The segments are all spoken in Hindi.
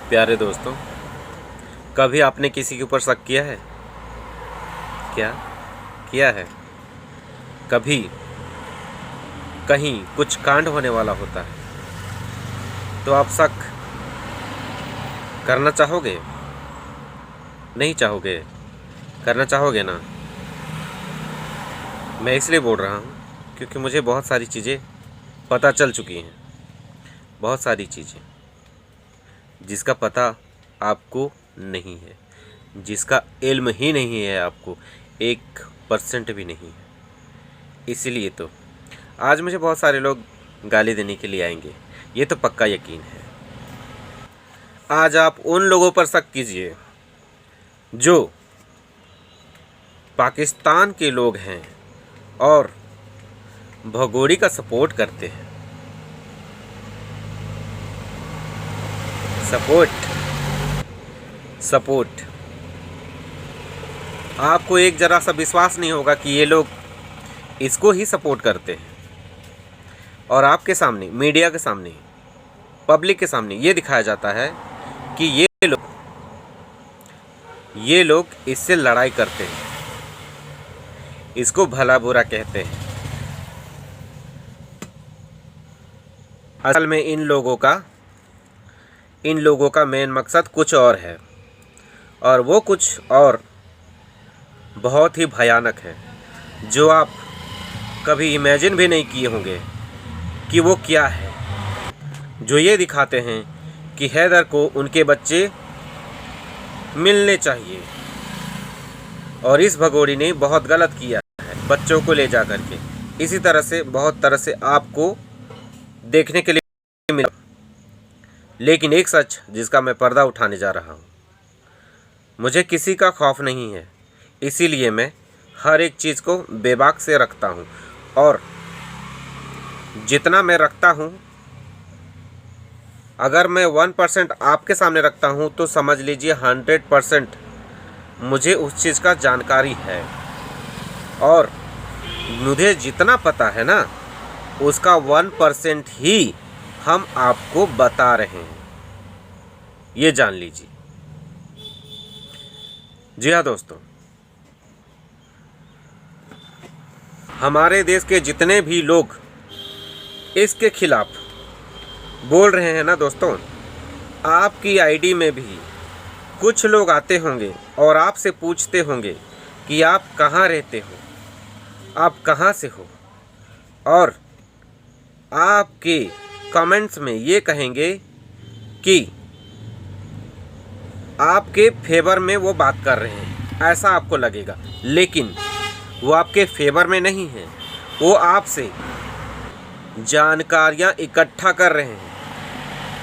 प्यारे दोस्तों, कभी आपने किसी के ऊपर शक किया है? क्या किया है? कभी कहीं कुछ कांड होने वाला होता है तो आप शक करना चाहोगे? नहीं चाहोगे? करना चाहोगे ना? मैं इसलिए बोल रहा हूँ क्योंकि मुझे बहुत सारी चीज़ें पता चल चुकी हैं। बहुत सारी चीज़ें जिसका पता आपको नहीं है, जिसका इल्म ही नहीं है आपको, 1% भी नहीं है। इसीलिए तो आज मुझे बहुत सारे लोग गाली देने के लिए आएंगे, ये तो पक्का यकीन है। आज आप उन लोगों पर शक कीजिए जो पाकिस्तान के लोग हैं और भगोड़ी का सपोर्ट करते हैं। सपोर्ट आपको एक जरा सा विश्वास नहीं होगा कि ये लोग इसको ही सपोर्ट करते हैं, और आपके सामने, मीडिया के सामने, पब्लिक के सामने ये दिखाया जाता है कि ये लोग इससे लड़ाई करते हैं, इसको भला बुरा कहते हैं। असल में इन लोगों का मेन मकसद कुछ और है, और वो कुछ और बहुत ही भयानक है जो आप कभी इमेजिन भी नहीं किए होंगे कि वो क्या है। जो ये दिखाते हैं कि हैदर को उनके बच्चे मिलने चाहिए, और इस भगोड़ी ने बहुत गलत किया है बच्चों को ले जा करके। इसी तरह से बहुत तरह से आपको देखने के लिए मिला, लेकिन एक सच जिसका मैं पर्दा उठाने जा रहा हूँ। मुझे किसी का खौफ नहीं है, इसीलिए मैं हर एक चीज़ को बेबाक से रखता हूँ, और जितना मैं रखता हूँ, अगर मैं 1% आपके सामने रखता हूँ तो समझ लीजिए 100% मुझे उस चीज़ का जानकारी है, और मुझे जितना पता है ना उसका 1% ही हम आपको बता रहे हैं, ये जान लीजिए। जी हाँ दोस्तों, हमारे देश के जितने भी लोग इसके खिलाफ बोल रहे हैं ना दोस्तों, आपकी आईडी में भी कुछ लोग आते होंगे और आपसे पूछते होंगे कि आप कहाँ रहते हो, आप कहाँ से हो, और आपके कमेंट्स में ये कहेंगे कि आपके फेवर में वो बात कर रहे हैं, ऐसा आपको लगेगा। लेकिन वो आपके फेवर में नहीं है, वो आपसे जानकारियाँ इकट्ठा कर रहे हैं,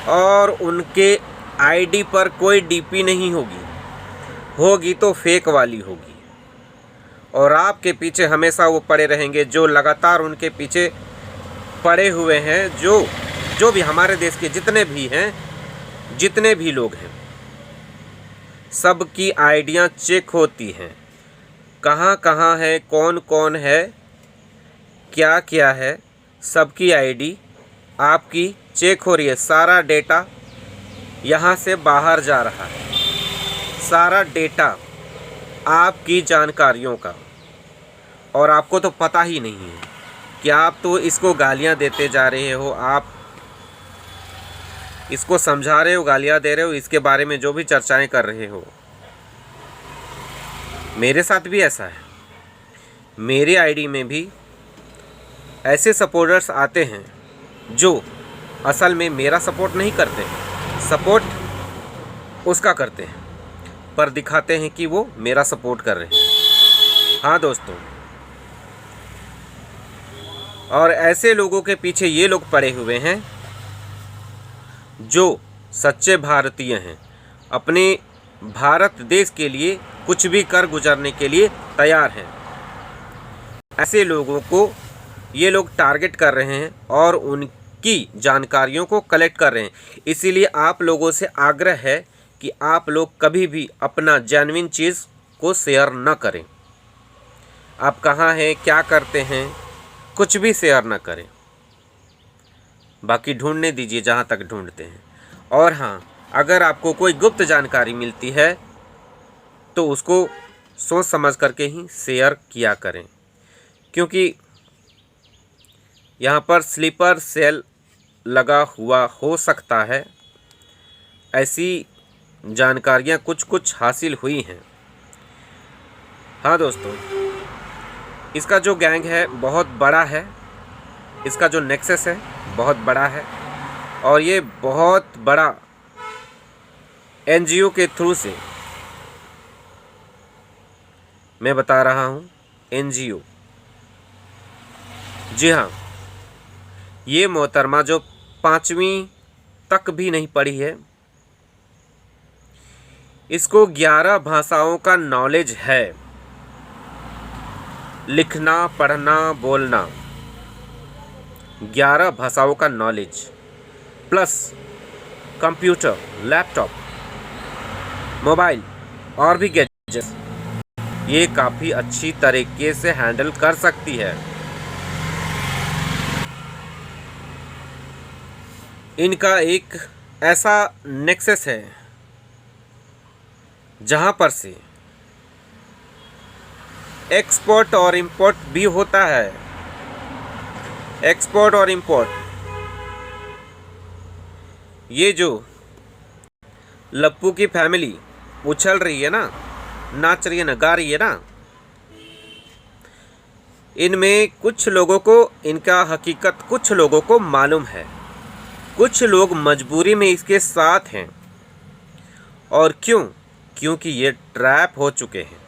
और उनके आईडी पर कोई डीपी नहीं होगी तो फेक वाली होगी, और आपके पीछे हमेशा वो पड़े रहेंगे जो लगातार उनके पीछे पड़े हुए हैं। जो भी हमारे देश के जितने भी हैं, जितने भी लोग हैं, सबकी आइडियाँ चेक होती हैं, कहाँ कहाँ है, कौन कौन है, क्या क्या है, सबकी आईडी आपकी चेक हो रही है। सारा डेटा यहाँ से बाहर जा रहा है, सारा डेटा आपकी जानकारियों का, और आपको तो पता ही नहीं है कि आप तो इसको गालियाँ देते जा रहे हो, आप इसको समझा रहे हो, गालियाँ दे रहे हो, इसके बारे में जो भी चर्चाएं कर रहे हो। मेरे साथ भी ऐसा है, मेरी आईडी में भी ऐसे सपोर्टर्स आते हैं जो असल में मेरा सपोर्ट नहीं करते, सपोर्ट उसका करते हैं, पर दिखाते हैं कि वो मेरा सपोर्ट कर रहे हैं। हाँ दोस्तों, और ऐसे लोगों के पीछे ये लोग पड़े हुए हैं जो सच्चे भारतीय हैं, अपने भारत देश के लिए कुछ भी कर गुजरने के लिए तैयार हैं। ऐसे लोगों को ये लोग टारगेट कर रहे हैं और उनकी जानकारियों को कलेक्ट कर रहे हैं। इसीलिए आप लोगों से आग्रह है कि आप लोग कभी भी अपना जेन्युइन चीज़ को शेयर न करें। आप कहाँ हैं, क्या करते हैं, कुछ भी शेयर न करें। बाकी ढूंढने दीजिए जहाँ तक ढूंढते हैं। और हाँ, अगर आपको कोई गुप्त जानकारी मिलती है तो उसको सोच समझ करके ही शेयर किया करें, क्योंकि यहाँ पर स्लीपर सेल लगा हुआ हो सकता है। ऐसी जानकारियाँ कुछ कुछ हासिल हुई हैं। हाँ दोस्तों, इसका जो गैंग है बहुत बड़ा है, इसका जो नेक्सस है बहुत बड़ा है, और ये बहुत बड़ा एनजीओ के थ्रू से, मैं बता रहा हूँ एनजीओ, जी हाँ, ये मोहतरमा जो 5वीं तक भी नहीं पढ़ी है, इसको 11 भाषाओं का नॉलेज है, लिखना पढ़ना बोलना, 11 भाषाओं का knowledge plus computer, laptop, mobile और भी गैजेट्स, ये काफ़ी अच्छी तरीके से हैंडल कर सकती है। इनका एक ऐसा नेक्सस है जहाँ पर से एक्सपोर्ट और इंपोर्ट भी होता है। एक्सपोर्ट और इंपोर्ट, ये जो लप्पू की फैमिली उछल रही है ना, नाच रही है ना, गा रही है ना, इनमें कुछ लोगों को इनका हकीकत कुछ लोगों को मालूम है, कुछ लोग मजबूरी में इसके साथ हैं। और क्यों? क्योंकि ये ट्रैप हो चुके हैं,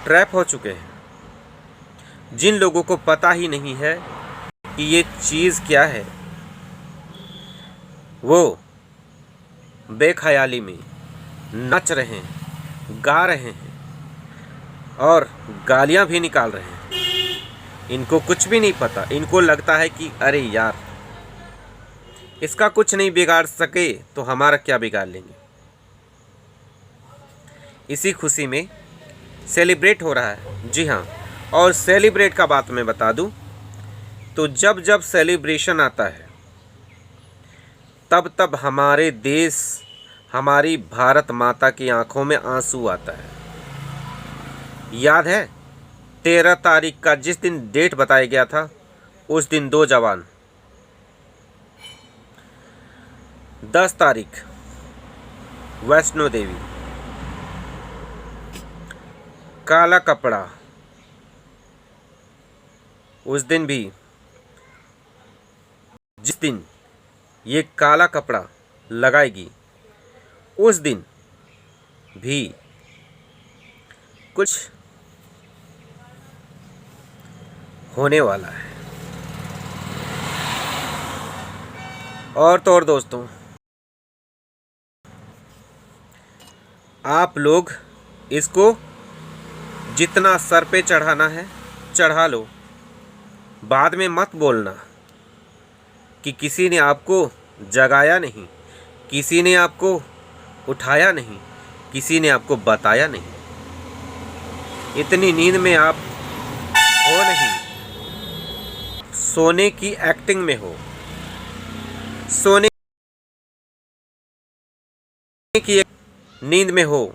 ट्रैप हो चुके हैं। जिन लोगों को पता ही नहीं है कि ये चीज़ क्या है, वो बेख्याली में नाच रहे हैं, गा रहे हैं और गालियां भी निकाल रहे हैं। इनको कुछ भी नहीं पता। इनको लगता है कि अरे यार, इसका कुछ नहीं बिगाड़ सके तो हमारा क्या बिगाड़ लेंगे। इसी खुशी में सेलिब्रेट हो रहा है। जी हाँ, और सेलिब्रेट का बात मैं बता दूं तो जब जब सेलिब्रेशन आता है तब तब हमारे देश, हमारी भारत माता की आंखों में आंसू आता है। याद है 13 तारीख का जिस दिन डेट बताया गया था, उस दिन 2 जवान, 10 तारीख वैष्णो देवी, काला कपड़ा, उस दिन भी, जिस दिन ये काला कपड़ा लगाएगी उस दिन भी कुछ होने वाला है। और तो और दोस्तों, आप लोग इसको जितना सर पे चढ़ाना है चढ़ा लो। बाद में मत बोलना कि किसी ने आपको जगाया नहीं, किसी ने आपको उठाया नहीं, किसी ने आपको बताया नहीं। इतनी नींद में आप हो नहीं, सोने की एक्टिंग में हो, सोने की नींद में हो,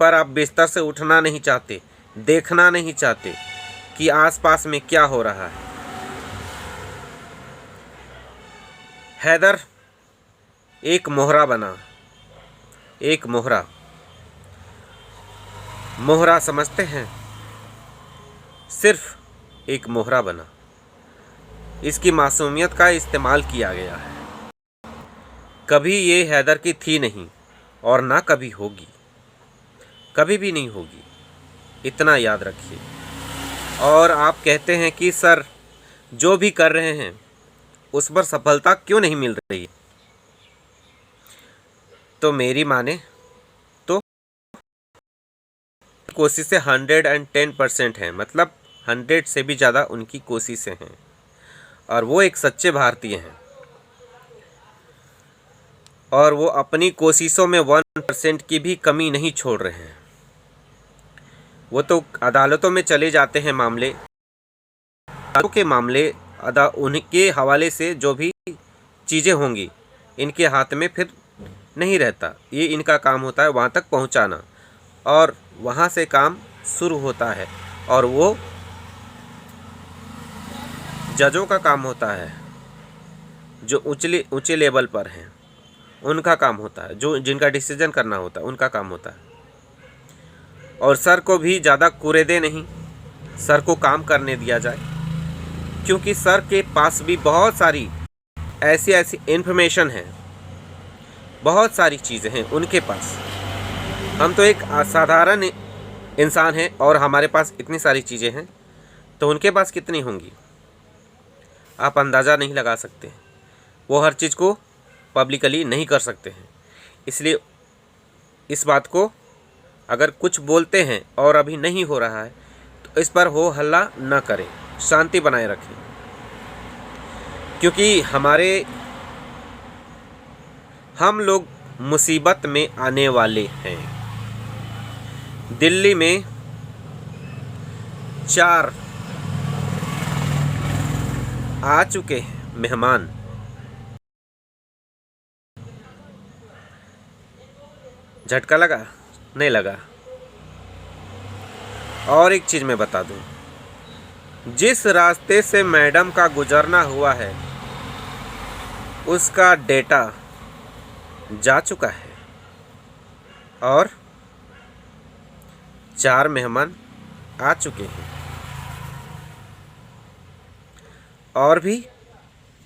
पर आप बिस्तर से उठना नहीं चाहते, देखना नहीं चाहते कि आसपास में क्या हो रहा है। हैदर एक मोहरा बना, एक मोहरा। मोहरा समझते हैं? सिर्फ एक मोहरा बना। इसकी मासूमियत का इस्तेमाल किया गया है। कभी ये हैदर की थी नहीं और ना कभी होगी, कभी भी नहीं होगी, इतना याद रखिए। और आप कहते हैं कि सर जो भी कर रहे हैं उस पर सफलता क्यों नहीं मिल रही, तो मेरी माने तो कोशिशें 110% हैं, मतलब 100 से भी ज़्यादा उनकी कोशिशें हैं, और वो एक सच्चे भारतीय हैं और वो अपनी कोशिशों में 1% की भी कमी नहीं छोड़ रहे हैं। वो तो अदालतों में चले जाते हैं मामले के मामले, उनके हवाले से जो भी चीज़ें होंगी इनके हाथ में फिर नहीं रहता। ये इनका काम होता है वहाँ तक पहुँचाना, और वहाँ से काम शुरू होता है, और वो जजों का काम होता है जो ऊंचे लेवल पर हैं, उनका काम होता है, जो जिनका डिसीजन करना होता है उनका काम होता है। और सर को भी ज़्यादा कुरेदे नहीं, सर को काम करने दिया जाए, क्योंकि सर के पास भी बहुत सारी ऐसी इन्फॉर्मेशन है, बहुत सारी चीज़ें हैं उनके पास। हम तो एक असाधारण इंसान हैं और हमारे पास इतनी सारी चीज़ें हैं, तो उनके पास कितनी होंगी आप अंदाज़ा नहीं लगा सकते। वो हर चीज़ को पब्लिकली नहीं कर सकते हैं। इसलिए इस बात को अगर कुछ बोलते हैं और अभी नहीं हो रहा है तो इस पर हो हल्ला न करें, शांति बनाए रखें, क्योंकि हम लोग मुसीबत में आने वाले हैं। दिल्ली में 4 आ चुके हैं मेहमान। झटका लगा? नहीं लगा। और एक चीज़ मैं बता दूं, जिस रास्ते से मैडम का गुजरना हुआ है उसका डेटा जा चुका है, और 4 मेहमान आ चुके हैं, और भी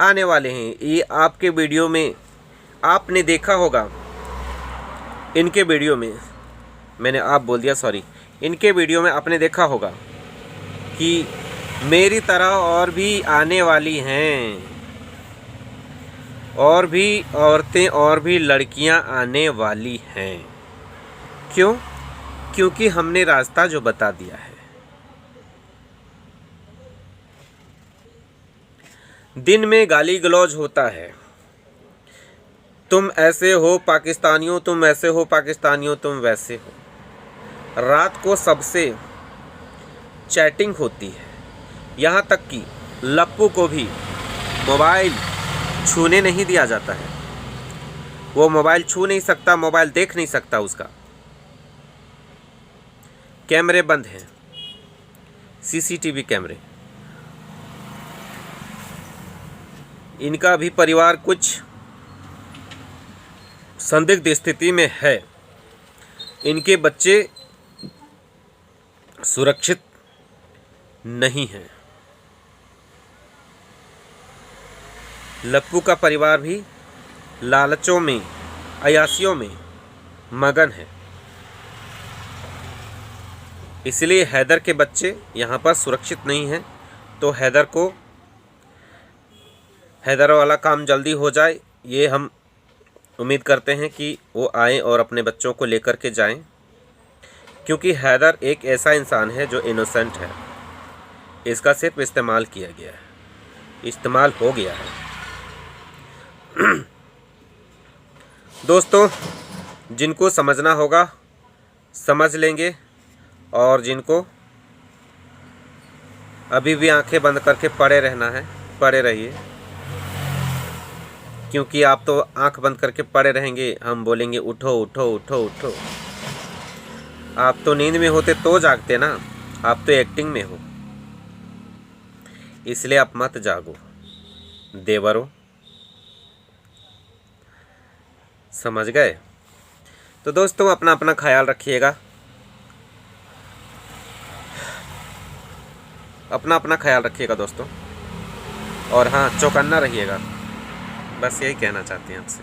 आने वाले हैं। ये आपके वीडियो में आपने देखा होगा, इनके वीडियो में मैंने आप बोल दिया, सॉरी, इनके वीडियो में आपने देखा होगा कि मेरी तरह और भी आने वाली हैं, और भी औरतें और भी लड़कियां आने वाली हैं। क्यों? क्योंकि हमने रास्ता जो बता दिया है। दिन में गाली गलौज होता है, तुम ऐसे हो पाकिस्तानियों, तुम ऐसे हो पाकिस्तानियों, तुम वैसे हो। रात को सबसे चैटिंग होती है, यहाँ तक कि लप्पू को भी मोबाइल छूने नहीं दिया जाता है। वो मोबाइल छू नहीं सकता, मोबाइल देख नहीं सकता, उसका कैमरे बंद हैं, सीसीटीवी कैमरे। इनका भी परिवार कुछ संदिग्ध स्थिति में है, इनके बच्चे सुरक्षित नहीं हैं। लप्पू का परिवार भी लालचों में, अयासियों में मगन है। इसलिए हैदर के बच्चे यहाँ पर सुरक्षित नहीं हैं। तो हैदर वाला काम जल्दी हो जाए, ये हम उम्मीद करते हैं कि वो आएँ और अपने बच्चों को लेकर के जाएं, क्योंकि हैदर एक ऐसा इंसान है जो इनोसेंट है। इसका सिर्फ इस्तेमाल किया गया है, इस्तेमाल हो गया है। दोस्तों, जिनको समझना होगा समझ लेंगे, और जिनको अभी भी आंखें बंद करके पड़े रहना है, पड़े रहिए, क्योंकि आप तो आंख बंद करके पड़े रहेंगे, हम बोलेंगे उठो उठो उठो उठो। आप तो नींद में होते तो जागते ना, आप तो एक्टिंग में हो। इसलिए आप मत जागो देवरों, समझ गए? तो दोस्तों, अपना अपना ख्याल रखिएगा, अपना अपना ख्याल रखिएगा दोस्तों, और हाँ, चौकन्ना रहिएगा। बस यही कहना चाहते हैं आपसे।